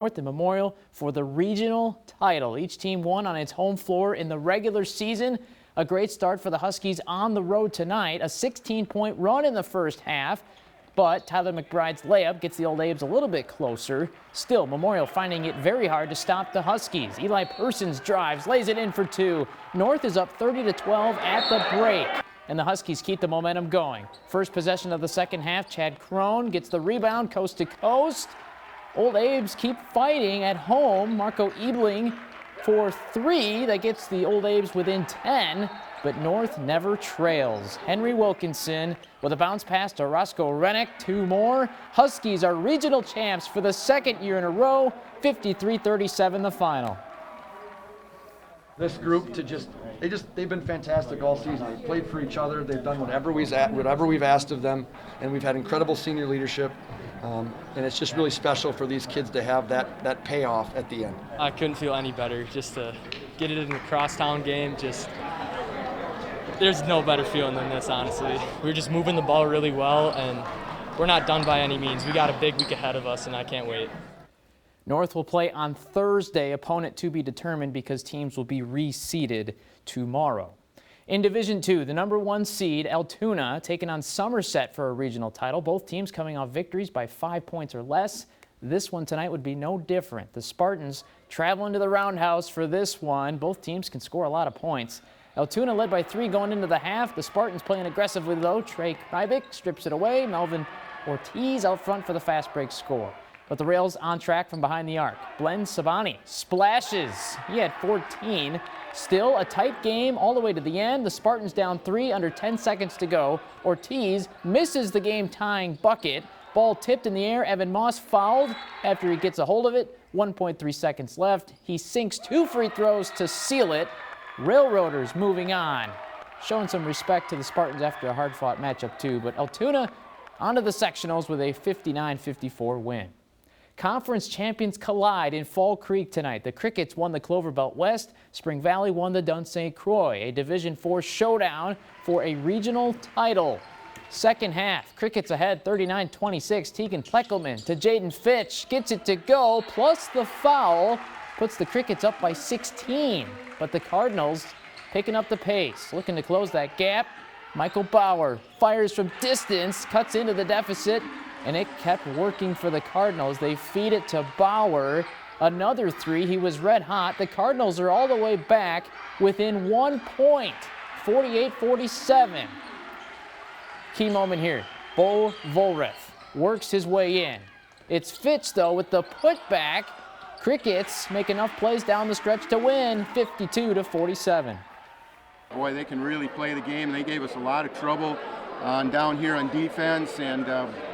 North and Memorial for the regional title. Each team won on its home floor in the regular season. A great start for the Huskies on the road tonight. A 16-point run in the first half, but Tyler McBride's layup gets the Old Abes a little bit closer. Still, Memorial finding it very hard to stop the Huskies. Eli Persons drives, lays it in for two. North is up 30-12 at the break, and the Huskies keep the momentum going. First possession of the second half, Chad Crone gets the rebound coast to coast. Old Abes keep fighting at home. Marco Ebling for three. That gets the Old Abes within 10, but North never trails. Henry Wilkinson with a bounce pass to Roscoe Rennick. Two more. Huskies are regional champs for the second year in a row. 53-37 the final. This group they've been fantastic all season. They've played for each other. They've done whatever we've asked of them, and we've had incredible senior leadership. And it's just really special for these kids to have that payoff at the end. I couldn't feel any better. Just to get it in the crosstown game, there's no better feeling than this, honestly. We're just moving the ball really well, and we're not done by any means. We got a big week ahead of us, and I can't wait. North will play on Thursday, opponent to be determined because teams will be reseeded tomorrow. In Division II, the #1 seed, Altoona, taking on Somerset for a regional title. Both teams coming off victories by 5 points or less. This one tonight would be no different. The Spartans traveling to the Roundhouse for this one. Both teams can score a lot of points. Altoona led by 3 going into the half. The Spartans playing aggressively though. Trey Krybik strips it away. Melvin Ortiz out front for the fast break score. But the Rails on track from behind the arc. Glenn Sabani splashes. He had 14. Still a tight game all the way to the end. The Spartans down 3 under 10 seconds to go. Ortiz misses the game-tying bucket. Ball tipped in the air. Evan Moss fouled after he gets a hold of it. 1.3 seconds left. He sinks 2 free throws to seal it. Railroaders moving on. Showing some respect to the Spartans after a hard-fought matchup too. But Altoona onto the sectionals with a 59-54 win. Conference champions collide in Fall Creek tonight. The Crickets won the Clover Belt West. Spring Valley won the Dun St. Croix. A Division IV showdown for a regional title. Second half, Crickets ahead 39-26. Tegan Pleckelman to Jaden Fitch. Gets it to go, plus the foul. Puts the Crickets up by 16. But the Cardinals picking up the pace. Looking to close that gap. Michael Bauer fires from distance, cuts into the deficit. And it kept working for the Cardinals. They feed it to Bauer. Another 3. He was red hot. The Cardinals are all the way back within 1 point. 48-47. Key moment here. Bo Volreth works his way in. It's Fitch, though, with the putback. Crickets make enough plays down the stretch to win 52-47. Boy, they can really play the game. They gave us a lot of trouble down here on defense, and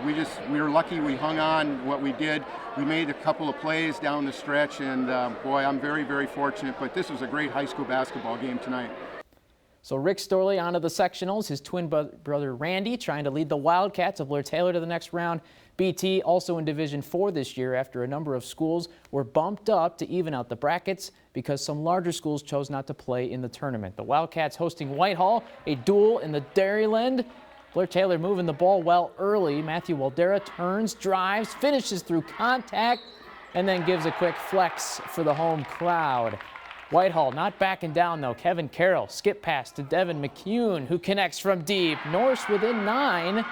we were lucky we hung on what we did. We made a couple of plays down the stretch, and boy, I'm very, very fortunate, but this was a great high school basketball game tonight. So Rick Storley onto the sectionals. His twin brother Randy trying to lead the Wildcats of Blair-Taylor to the next round. BT also in Division IV this year after a number of schools were bumped up to even out the brackets because some larger schools chose not to play in the tournament. The Wildcats hosting Whitehall, a duel in the Dairyland. Blair-Taylor moving the ball well early. Matthew Waldera turns, drives, finishes through contact, and then gives a quick flex for the home crowd. Whitehall not backing down, though. Kevin Carroll skip pass to Devin McCune, who connects from deep. Norse within 9.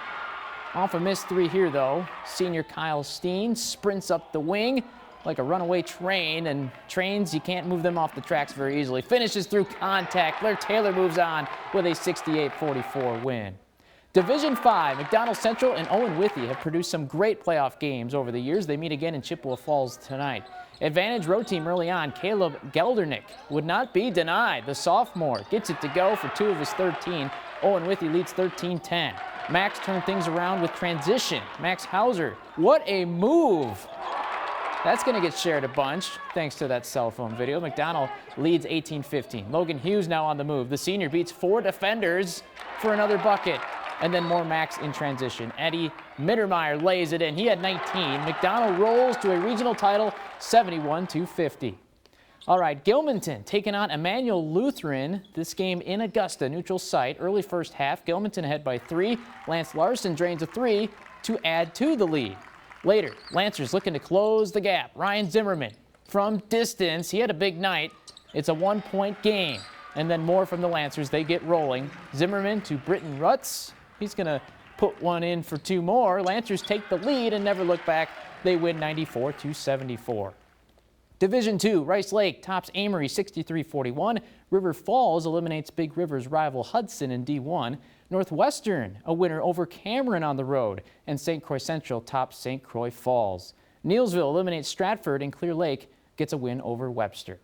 Off a missed 3 here, though. Senior Kyle Steen sprints up the wing like a runaway train, and trains, you can't move them off the tracks very easily. Finishes through contact. Blair-Taylor moves on with a 68-44 win. Division 5, McDonell Central and Owen Whithey have produced some great playoff games over the years. They meet again in Chippewa Falls tonight. Advantage road team early on. Caleb Geldernick would not be denied. The sophomore gets it to go for 2 of his 13. Owen Whithey leads 13-10. Max turned things around with transition. Max Hauser, what a move. That's going to get shared a bunch thanks to that cell phone video. McDonell leads 18-15. Logan Hughes now on the move. The senior beats 4 defenders for another bucket. And then more Max in transition. Eddie Mittermeier lays it in. He had 19. McDonell rolls to a regional title, 71-50. All right, Gilmanton taking on Emmanuel Lutheran. This game in Augusta, neutral site. Early first half, Gilmanton ahead by 3. Lance Larson drains a 3 to add to the lead. Later, Lancers looking to close the gap. Ryan Zimmerman from distance. He had a big night. It's a 1-point game. And then more from the Lancers. They get rolling. Zimmerman to Britton Rutz. He's going to put one in for 2 more. Lancers take the lead and never look back. They win 94-74. Division II, Rice Lake tops Amory 63-41. River Falls eliminates Big River's rival Hudson in D1. Northwestern, a winner over Cameron on the road. And St. Croix Central tops St. Croix Falls. Neelsville eliminates Stratford, and Clear Lake gets a win over Webster.